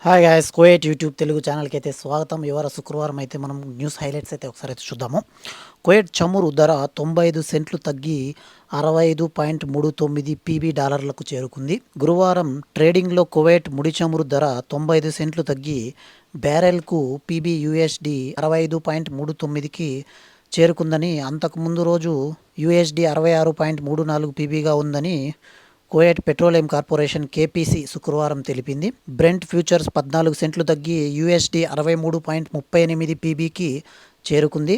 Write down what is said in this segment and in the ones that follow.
Hi guys, Kuwait YouTube Telugu ఛానల్కి అయితే స్వాగతం. ఇవాళ శుక్రవారం అయితే మనం న్యూస్ హైలైట్స్ అయితే ఒకసారి అయితే చూద్దాము. కువైట్ చమురు ధర 95 సెంట్లు తగ్గి 65.39 పీబీ డాలర్లకు చేరుకుంది. గురువారం ట్రేడింగ్లో కువైట్ ముడి చమురు ధర 95 సెంట్లు తగ్గి బ్యారెల్కు పీబీ యూఎస్డి 65.39కి చేరుకుందని, అంతకుముందు రోజు యూఎస్డి 66.34 పీబీగా ఉందని కువైట్ పెట్రోలియం కార్పొరేషన్ కేపీసీ శుక్రవారం తెలిపింది. బ్రెంట్ ఫ్యూచర్స్ 14 సెంట్లు తగ్గి యూఎస్డి 63.38 పీబీకి చేరుకుంది.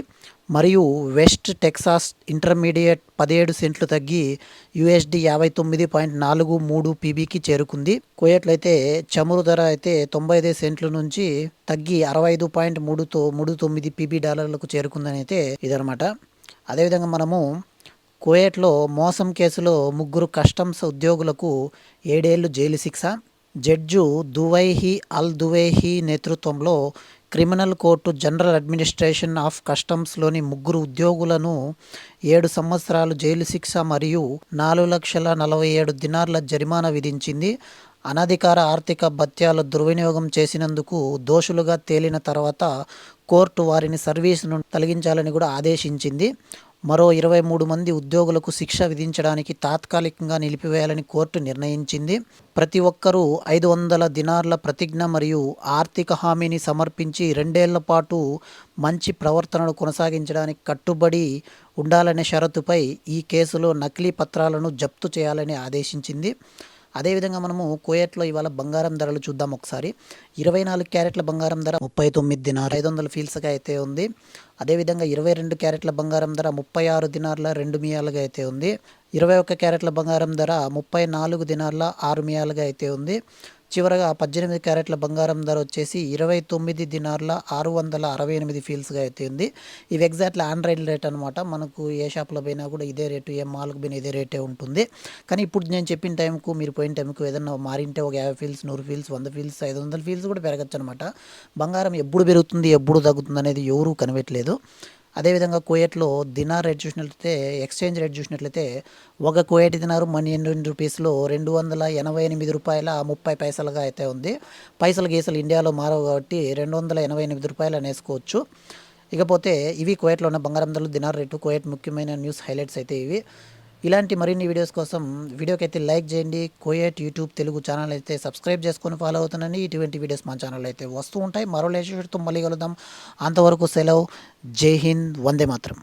మరియు వెస్ట్ టెక్సాస్ ఇంటర్మీడియట్ 17 సెంట్లు తగ్గి యూఎస్డి 59.43 పీబీకి చేరుకుంది. కువైట్లో అయితే చమురు ధర అయితే 95 సెంట్ల నుంచి తగ్గి 65.39 పీబీ డాలర్లకు చేరుకుందని అయితే ఇదనమాట. అదేవిధంగా మనము కువైట్లో మోసం కేసులో 3 కస్టమ్స్ ఉద్యోగులకు 7 ఏళ్లు జైలు శిక్ష. జడ్జు దువైహి అల్ దువైహి నేతృత్వంలో criminal court general administration of కస్టమ్స్లోని 3 ఉద్యోగులను 7 సంవత్సరాలు జైలు శిక్ష మరియు 4,47 దినార్ల జరిమానా విధించింది. అనధికార ఆర్థిక భత్యాల దుర్వినియోగం చేసినందుకు దోషులుగా తేలిన తర్వాత కోర్టు వారిని సర్వీస్ నుండి తొలగించాలని కూడా ఆదేశించింది. మరో 23 మంది ఉద్యోగులకు శిక్ష విధించడానికి తాత్కాలికంగా నిలిపివేయాలని కోర్టు నిర్ణయించింది. ప్రతి ఒక్కరూ 500 దినార్ల ప్రతిజ్ఞ మరియు ఆర్థిక హామీని సమర్పించి 2 ఏళ్ల పాటు మంచి ప్రవర్తనను కొనసాగించడానికి కట్టుబడి ఉండాలనే షరతుపై ఈ కేసులో నకిలీ పత్రాలను జప్తు చేయాలని ఆదేశించింది. అదేవిధంగా మనము కువైట్లో ఇవాళ బంగారం ధరలు చూద్దాం ఒకసారి. 24 క్యారెట్ల బంగారం ధర 39 దినార్ 500 ఫీల్స్గా అయితే ఉంది. అదేవిధంగా 22 క్యారెట్ల బంగారం ధర 36 దినార్ల 2 మియాలుగా అయితే ఉంది. 21 క్యారెట్ల బంగారం ధర 34 దినార్ల 6 మియాలుగా అయితే ఉంది. చివరగా 18 క్యారెట్ల బంగారం ధర వచ్చేసి 29 దినార్ల 668 ఫీల్స్గా అయితే ఉంది. ఇవి ఎగ్జాక్ట్లీ ఆండ్రాయిడ్ రేట్ అనమాట. మనకు ఏ షాప్లో పోయినా కూడా ఇదే రేటు, ఏ మాల్కి పోయినా ఇదే రేటే ఉంటుంది. కానీ ఇప్పుడు నేను చెప్పిన టైంకు, మీరు పోయిన టైంకు ఏదన్నా మారింటే ఒక 50 ఫీల్స్, 100 ఫీల్స్, 100 ఫీల్స్, 500 ఫీల్స్ కూడా పెరగచ్చు అనమాట. బంగారం ఎప్పుడు పెరుగుతుంది, ఎప్పుడు తగ్గుతుంది అనేది ఎవరూ కనిపెట్టలేదు. అదేవిధంగా కువైట్లో దినార్ రేట్ చూసినట్లయితే, ఎక్స్చేంజ్ రేట్ చూసినట్లయితే ఒక కువైట్ దినారు మన ఇండియన్ రూపీస్లో 288 రూపాయల 30 పైసలుగా అయితే ఉంది. పైసలు గీసలు ఇండియాలో మారవు కాబట్టి 288 రూపాయలు అనేసుకోవచ్చు. ఇకపోతే ఇవి కువైట్లో ఉన్న బంగారం ధరలు, దినార్ రేటు, కువైట్ ముఖ్యమైన న్యూస్ హైలైట్స్ అయితే ఇవి. ఇలాంటి మరిన్ని వీడియోస్ కోసం వీడియోకి అయితే లైక్ చేయండి. కువైట్ యూట్యూబ్ తెలుగు ఛానల్ అయితే సబ్స్క్రైబ్ చేసుకొని ఫాలో అవుతున్నాను. ఇటువంటి వీడియోస్ మా ఛానల్ అయితే వస్తూ ఉంటాయి. మరో లేటెస్ట్తో మళ్ళీ కలుద్దాం. అంతవరకు సెలవు. జై హింద్, వందే మాతరం.